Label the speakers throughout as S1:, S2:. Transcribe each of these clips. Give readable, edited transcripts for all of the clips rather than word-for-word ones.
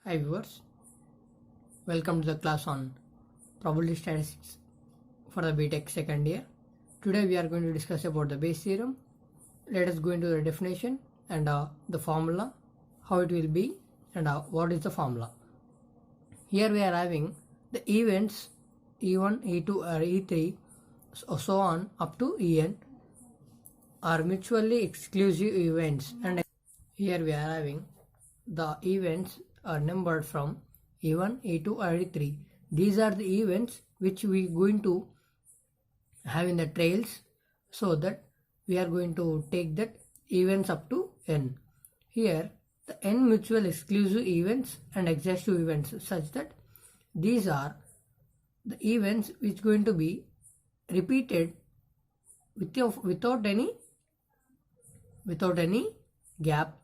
S1: Hi viewers, welcome to the class on probability statistics for the BTech second year. Today we are going to discuss about the Bayes theorem. Let us go into the definition and the formula, how it will be and what is the formula. Here we are having the events E1, E2 or E3 so on up to En are mutually exclusive events, and here we are having the events are numbered from E1, E2 or E3. These are the events which we going to have in the trails, so that we are going to take that events up to n. Here the n mutual exclusive events and exhaustive events, such that these are the events which going to be repeated without any gap,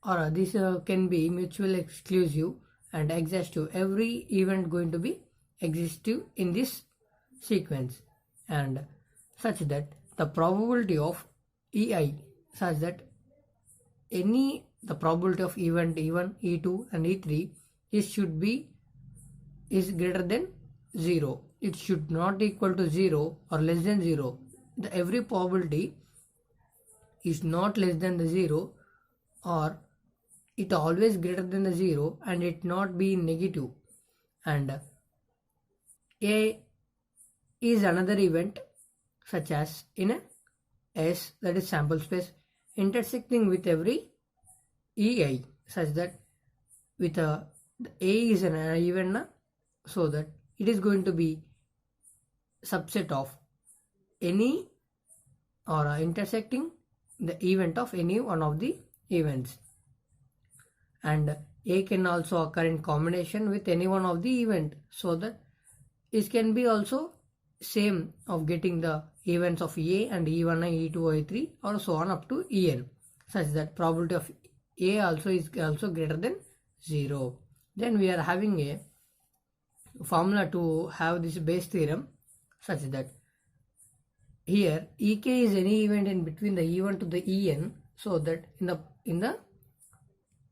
S1: or this can be mutually exclusive and exhaustive. Every event going to be exhaustive in this sequence, and such that the probability of EI, such that the probability of event E1, E2 and E3 is greater than 0. It should not equal to 0 or less than 0. Every probability is not less than the 0, or it always greater than the 0, and it not be negative. And A is another event, such as in a S, that is sample space, intersecting with every EI, such that with the A is an event, so that it is going to be subset of any or intersecting the event of any one of the events. And A can also occur in combination with any one of the event, so that it can be also same of getting the events of A and E1 and E2 or E3 or so on up to En, such that probability of A also is also greater than 0. Then we are having a formula to have this Bayes theorem, such that here Ek is any event in between the E1 to the En, so that in the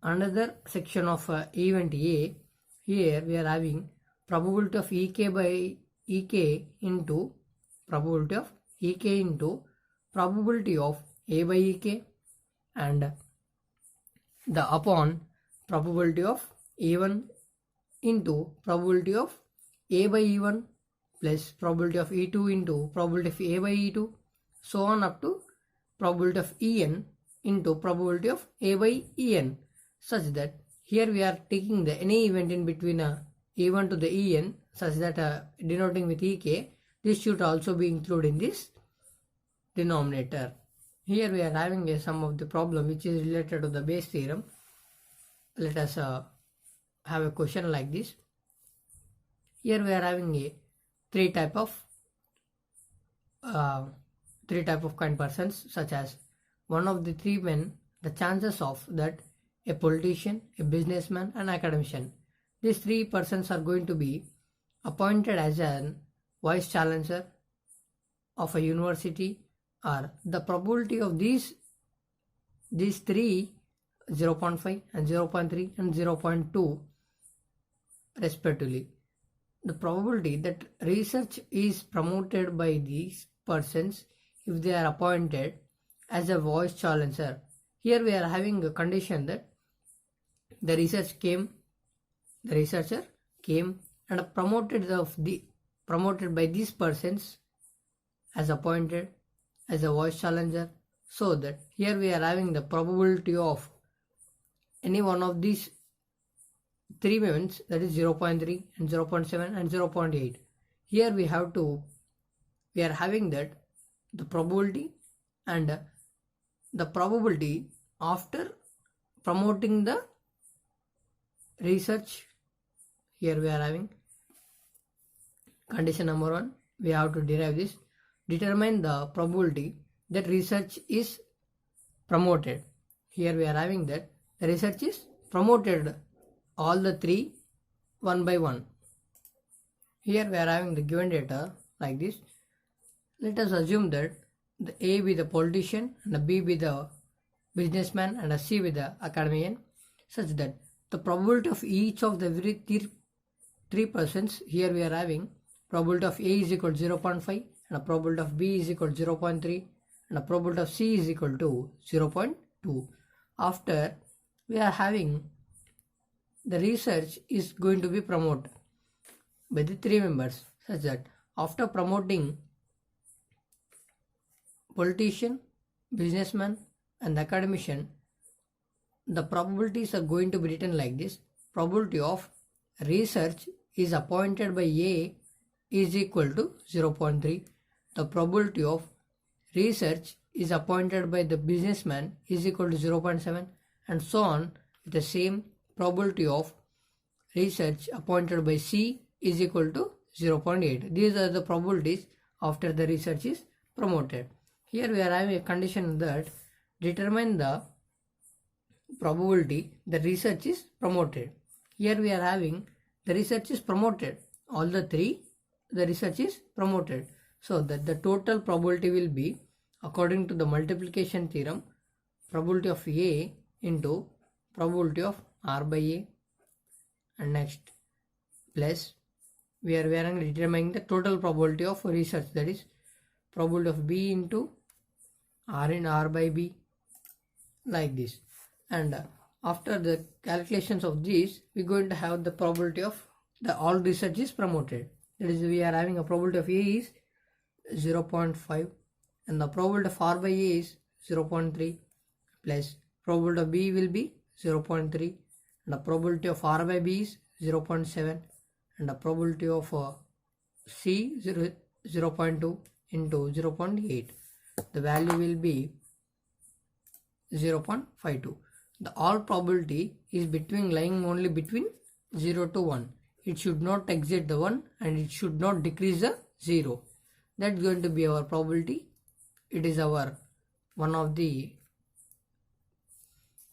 S1: another section of event A, here we are having probability of Ek by Ek into probability of Ek into probability of A by Ek, and the upon probability of A1 into probability of A by E1 plus probability of E2 into probability of A by E2, so on up to probability of En into probability of A by En, such that here we are taking the any event in between E1 to the En, such that denoting with Ek, this should also be included in this denominator. Here we are having a sum of the problem which is related to the Bayes theorem. Let us have a question like this. Here we are having a three type of kind persons, such as one of the three men, the chances of that a politician, a businessman and academician. These three persons are going to be appointed as a vice chancellor of a university, or the probability of these three 0.5 and 0.3 and 0.2 respectively. The probability that research is promoted by these persons if they are appointed as a vice chancellor. Here we are having a condition that the researcher came and promoted by these persons as appointed as a vice chancellor, so that here we are having the probability of any one of these three events, that is 0.3 and 0.7 and 0.8. Here we are having that the probability and the probability after promoting the research. Here we are having condition number 1, we have to derive this, determine the probability that research is promoted. Here we are having that the research is promoted all the three one by one. Here we are having the given data like this. Let us assume that the A be the politician and the B be the businessman and a C be the academician, such that the probability of each of the every three persons, here we are having probability of A is equal to 0.5 and a probability of B is equal to 0.3 and a probability of C is equal to 0.2. After we are having the research is going to be promoted by the three members, such that after promoting politician, businessman and the academician, the probabilities are going to be written like this. Probability of research is appointed by A is equal to 0.3. The probability of research is appointed by the businessman is equal to 0.7, and so on with the same. Probability of research appointed by C is equal to 0.8. These are the probabilities after the research is promoted. Here we are having a condition that determine the probability the research is promoted. Here we are having the research is promoted. All the three, the research is promoted. So that the total probability will be, according to the multiplication theorem, probability of A into probability of R by A, and next plus we are determining the total probability of research, that is probability of B into R in R by B, like this. And after the calculations of these, we are going to have the probability of the all research is promoted. That is, we are having a probability of A is 0.5 and the probability of R by A is 0.3 plus probability of B will be 0.3 and the probability of R by B is 0.7 and the probability of C 0.2 into 0.8. The value will be 0.52. The all probability is lying only between 0 to 1. It should not exceed the 1 and it should not decrease the 0. That's going to be our probability. It is our one of the.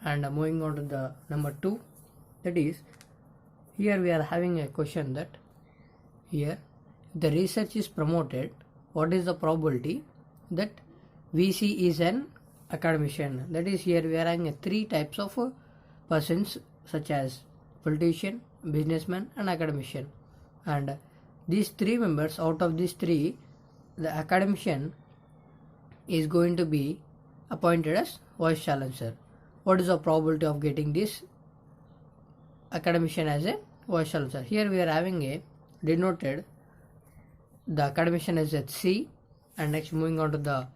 S1: And moving on to the number 2, that is, here we are having a question that here the research is promoted, what is the probability that VC is an academician? That is, here we are having three types of persons, such as politician, businessman and academician, and these three members, out of these three, the academician is going to be appointed as vice chancellor. What is the probability of getting this academician as a vice chancellor? Here we are having a denoted the academician as at C, and next moving on to the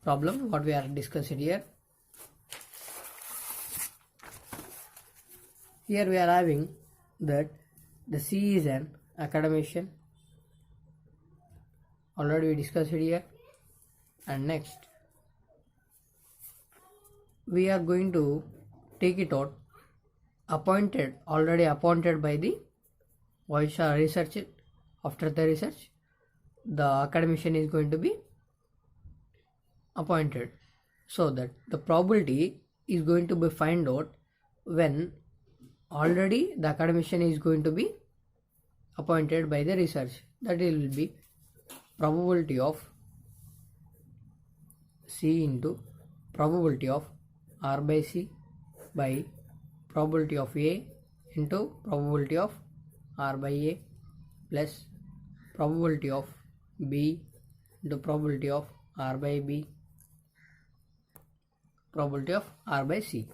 S1: problem what we are discussing here. Here we are having that the C is an academician, already we discussed it here, and next we are going to take it out, already appointed by the vice researcher. After the research, the academician is going to be appointed, so that the probability is going to be find out when already the academician is going to be appointed by the research. That will be probability of C into probability of R by C by probability of A into probability of R by A plus probability of B into probability of R by B, probability of R by C,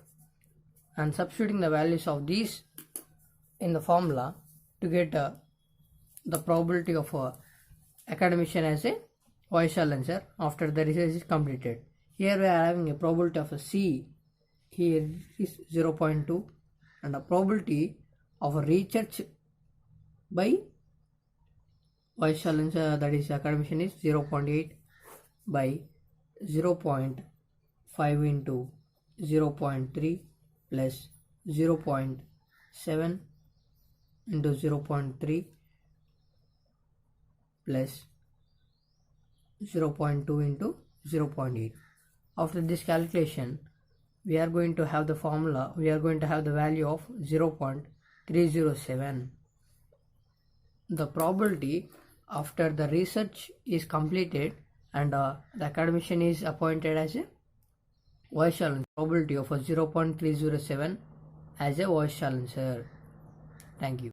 S1: and substituting the values of these in the formula to get the probability of academician as a vice chancellor after the research is completed. Here we are having a probability of a C, here is 0.2, and a probability of a research by vice chancellor, that is academician, is 0.8 by 0.5 into 0.3 plus 0.7 into 0.3 plus 0.2 into 0.8. After this calculation, we are going to have the formula, we are going to have the value of 0.307. The probability after the research is completed and the academician is appointed as a vice chancellor, probability of a 0.307 as a voice challenger. Thank you.